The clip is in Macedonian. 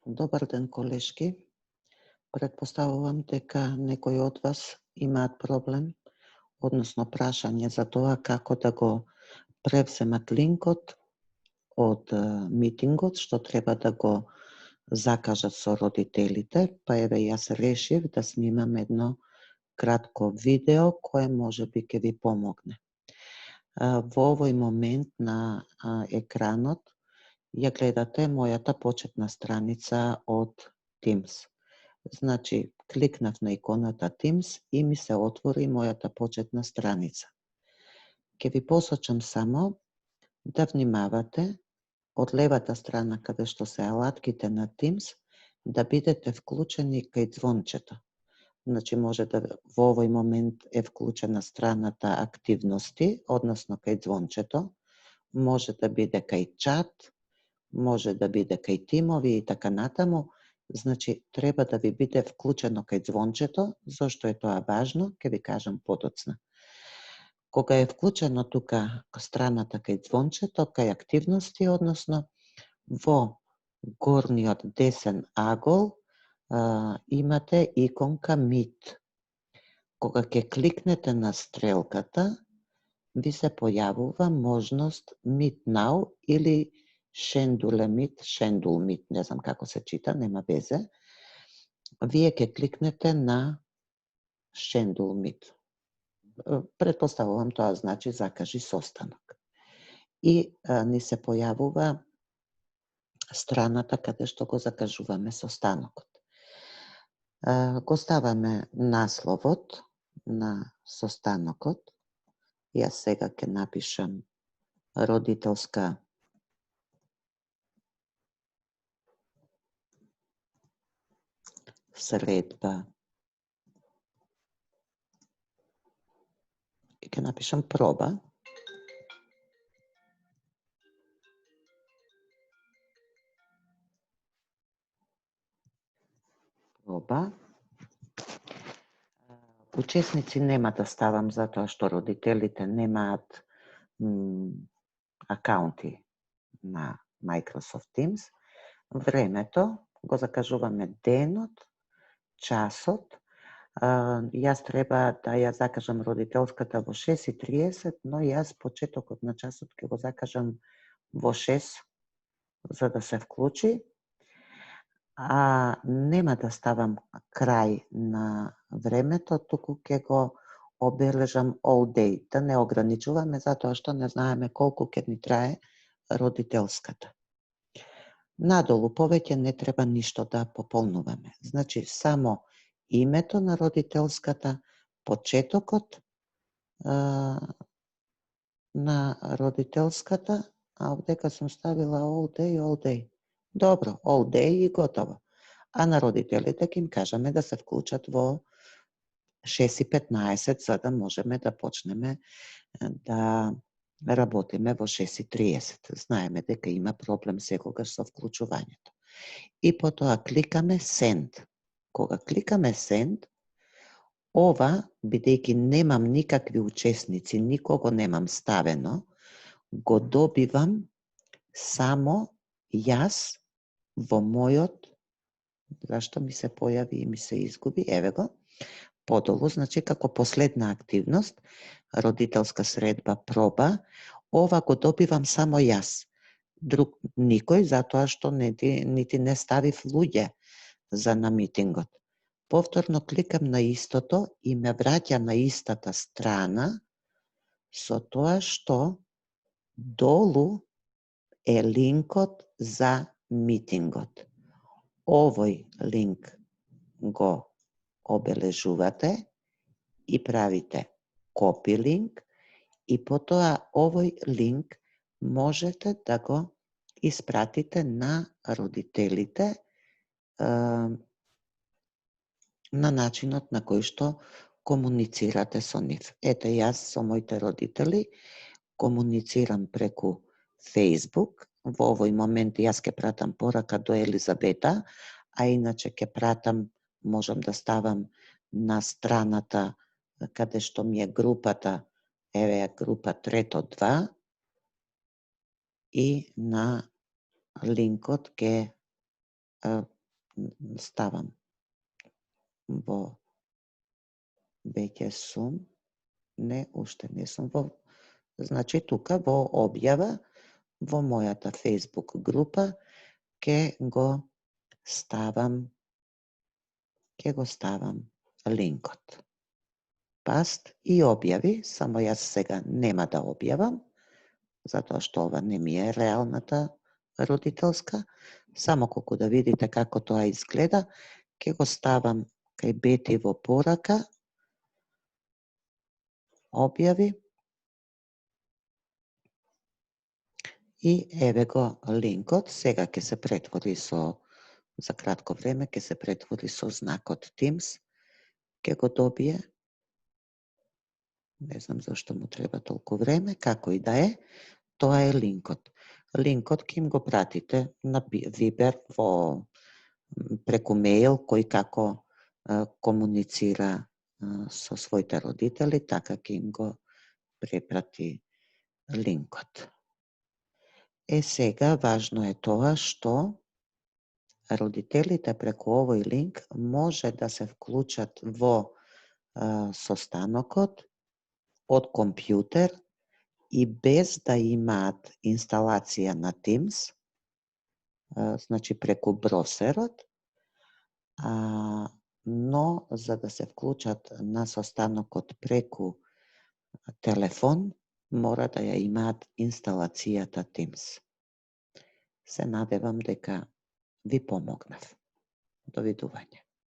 Добар ден, колешки. Претпоставувам дека некои од вас имаат проблем, односно прашање за тоа како да го превземат линкот од митингот, што треба да го закажат со родителите, па еве јас решив да снимам едно кратко видео кое можеби ќе ви помогне. Во овој момент на екранот ја гледате мојата почетна страница од Teams. Значи, кликнав на иконата Teams и ми се отвори мојата почетна страница. Ке ви посочам само да внимавате од левата страна каде што се алатките на Teams да бидете вклучени кај ѕвончето. Значи, може да во овој момент е вклучена страната активности, односно кај ѕвончето, може да биде кај чат, може да биде кај тимови и така натаму. Значи, треба да ви биде вклучено кај ѕвончето. Зошто е тоа важно, ќе ви кажам подоцна. Кога е вклучено тука страната кај ѕвончето, кај активности, односно во горниот десен агол имате иконка Meet. Кога ќе кликнете на стрелката, ви се појавува можност Meet Now или Schedule Meet, не знам како се чита, нема везе. Вие ќе кликнете на Schedule Meet. Претпоставувам тоа значи закажи состанок. И ни се појавува страната каде што го закажуваме состанокот. Го ставаме насловот на состанокот. Јас сега ќе напишам родителска средба. И ќе напишам проба. Учесници нема да ставам затоа што родителите немаат акаунти на Microsoft Teams. Времето го закажуваме денот, часот. Јас треба да ја закажам родителската во 6:30, но јас почетокот на часот ќе го закажам во 6 за да се вклучи. Нема да ставам крај на времето, туку ќе го обележам all day, да не ограничуваме затоа што не знаеме колку ќе ни трае родителската. Надолу повеќе не треба ништо да пополнуваме. Значи, само името на родителската, почетокот на родителската, овдека сум ставила all day. Добро, all day и готово. А на родителите ќе им кажеме да се вклучат во 6:15, за да можеме да почнеме да работиме во 6:30. Знаеме дека има проблем секогаш со вклучувањето. И потоа кликаме Send. Кога кликаме Send, ова, бидејќи немам никакви учесници, никого немам ставено, го добивам само јас во мојот, зашто ми се појави и ми се изгуби, еве го, подолу, значи како последна активност, родителска средба проба, ова го добивам само јас. Друг никој, затоа што нити не ставив луѓе за на митингот. Повторно кликам на истото и ме враќа на истата страна, со тоа што долу е линкот за митингот. Овој линк го обележувате и правите копи линк и потоа овој линк можете да го испратите на родителите на начинот на кој што комуницирате со нив. Ете, јас со моите родители комуницирам преку Facebook. Во овој момент јас ќе пратам порака до Елизабета, а иначе ќе пратам, можам да ставам на страната каде што ми е групата, еве група трето 2, и на линкот ќе ставам во веќе сум, не, уште не сум во, значи тука во објава во мојата Facebook група ќе го ставам линкот. Паст и објави, само јас сега нема да објавам, затоа што ова не ми е реалната родителска, само колку да видите како тоа изгледа, ќе го ставам кај Бети во порака, објави, и еве го линкот, сега ќе се претвори за кратко време, ќе се претвори со знакот Teams, ќе го добие. Не знам зашто му треба толку време, како и да е, тоа е линкот. Линкот ќе им го пратите на Viber преку мејл, кој како комуницира со своите родители, така ќе им го препрати линкот. Сега важно е тоа што родителите преку овој линк може да се вклучат во состанокот од компјутер и без да имаат инсталација на Teams, значи преку бросерот, но за да се вклучат на состанокот преку телефон, мора да ја имаат инсталацијата Teams. Се надевам дека ви помогнав. Довидување.